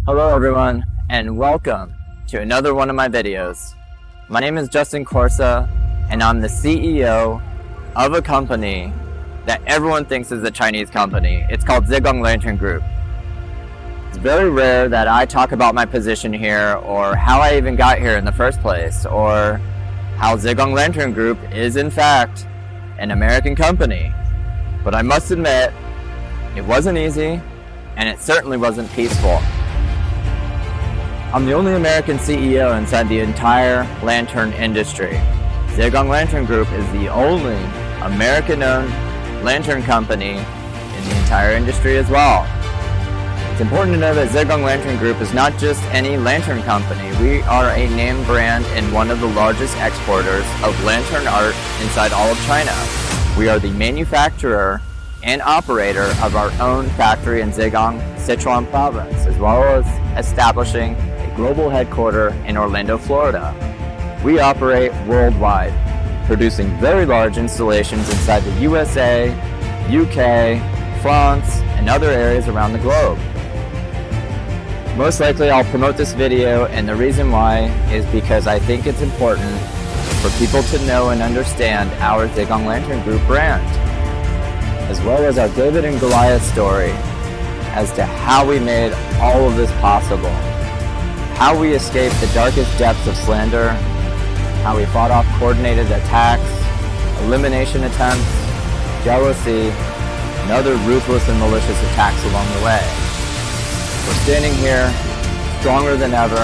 Hello everyone, and welcome to another one of my videos. My name is Justin Corsa, and I'm the CEO of a company that everyone thinks is a Chinese company. It's called Zigong Lantern Group. It's very rare that I talk about my position here, or how I even got here in the first place, or how Zigong Lantern Group is in fact an American company. But I must admit, it wasn't easy, and it certainly wasn't peaceful. I'm the only American CEO inside the entire lantern industry. Zigong Lantern Group is the only American-owned lantern company in the entire industry as well. It's important to know that Zigong Lantern Group is not just any lantern company. We are a name brand and one of the largest exporters of lantern art inside all of China. We are the manufacturer and operator of our own factory in Zigong, Sichuan province, as well as establishing global headquarters in Orlando, Florida. We operate worldwide, producing very large installations inside the USA, UK, France, and other areas around the globe. Most likely I'll promote this video, and the reason why is because I think it's important for people to know and understand our Zigong Lantern Group brand, as well as our David and Goliath story as to how we made all of this possible. How we escaped the darkest depths of slander, how we fought off coordinated attacks, elimination attempts, jealousy, and other ruthless and malicious attacks along the way. We're standing here stronger than ever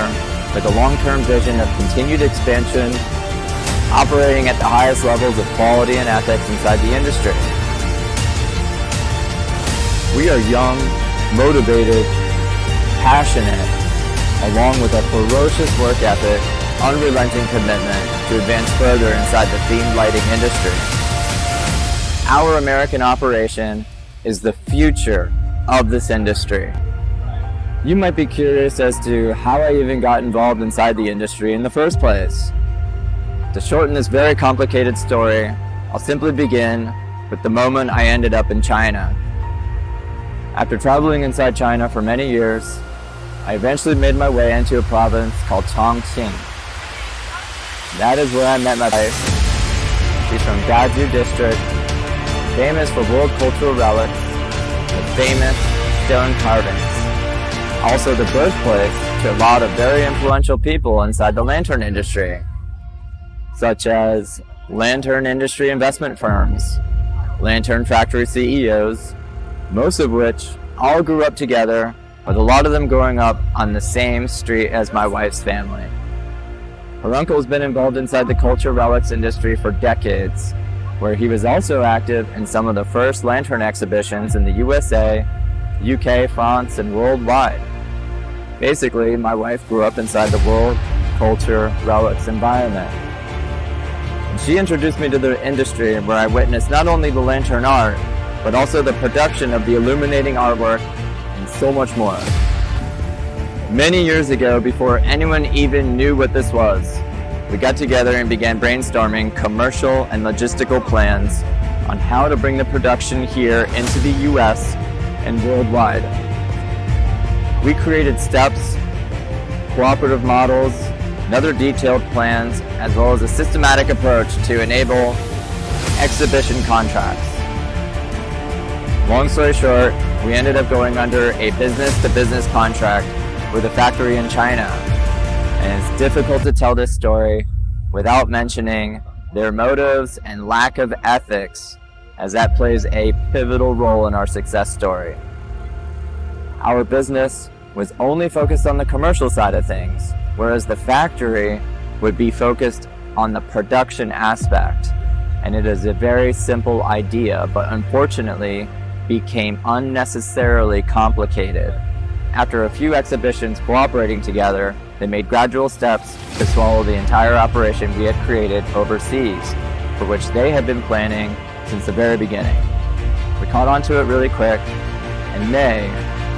with a long-term vision of continued expansion, operating at the highest levels of quality and ethics inside the industry. We are young, motivated, passionate, along with a ferocious work ethic, unrelenting commitment to advance further inside the themed lighting industry. Our American operation is the future of this industry. You might be curious as to how I even got involved inside the industry in the first place. To shorten this very complicated story, I'll simply begin with the moment I ended up in China. After traveling inside China for many years, I eventually made my way into a province called Chongqing. That is where I met my wife. She's from Daju district, famous for world cultural relics, with famous stone carvings. Also the birthplace to a lot of very influential people inside the lantern industry, such as lantern industry investment firms, lantern factory CEOs, most of which all grew up together, with a lot of them growing up on the same street as my wife's family. Her uncle has been involved inside the culture relics industry for decades, where he was also active in some of the first lantern exhibitions in the USA, UK, France, and worldwide. Basically, my wife grew up inside the world culture relics environment. And she introduced me to the industry, where I witnessed not only the lantern art, but also the production of the illuminating artwork, so much more. Many years ago, before anyone even knew what this was, we got together and began brainstorming commercial and logistical plans on how to bring the production here into the US and worldwide. We created steps, cooperative models, and other detailed plans, as well as a systematic approach to enable exhibition contracts. Long story short, we ended up going under a business-to-business contract with a factory in China. And it's difficult to tell this story without mentioning their motives and lack of ethics, as that plays a pivotal role in our success story. Our business was only focused on the commercial side of things, whereas the factory would be focused on the production aspect. And it is a very simple idea, but unfortunately, became unnecessarily complicated. After a few exhibitions cooperating together, they made gradual steps to swallow the entire operation we had created overseas, for which they had been planning since the very beginning. We caught on to it really quick, and they,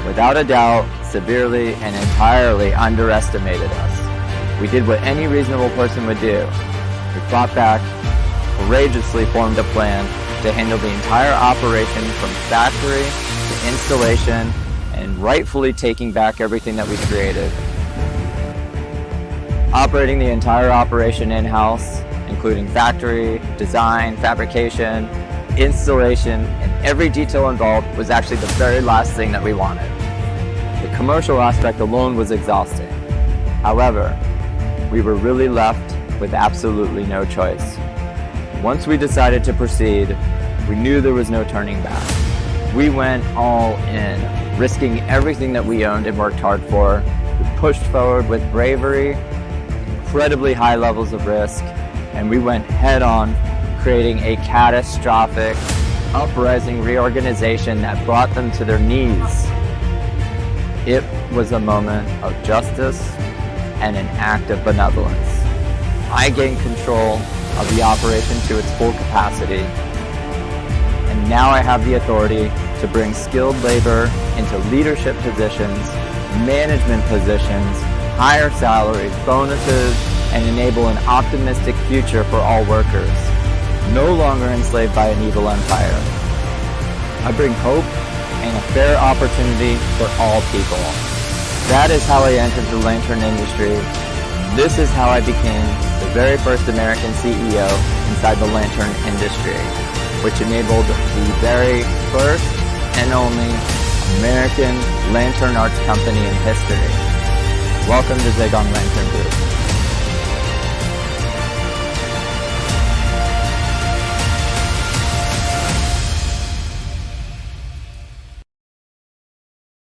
without a doubt, severely and entirely underestimated us. We did what any reasonable person would do. We fought back, courageously formed a plan to handle the entire operation from factory to installation and rightfully taking back everything that we created. Operating the entire operation in-house, including factory, design, fabrication, installation, and every detail involved was actually the very last thing that we wanted. The commercial aspect alone was exhausting. However, we were really left with absolutely no choice. Once we decided to proceed, we knew there was no turning back. We went all in, risking everything that we owned and worked hard for. We pushed forward with bravery, incredibly high levels of risk, and we went head on, creating a catastrophic, uprising reorganization that brought them to their knees. It was a moment of justice and an act of benevolence. I gained control of the operation to its full capacity, and now I have the authority to bring skilled labor into leadership positions, management positions, higher salaries, bonuses, and enable an optimistic future for all workers, no longer enslaved by an evil empire. I bring hope and a fair opportunity for all people. That is how I entered the lantern industry. This is how I became the very first American CEO inside the lantern industry, which enabled the very first and only American lantern arts company in history. Welcome to Zigong Lantern.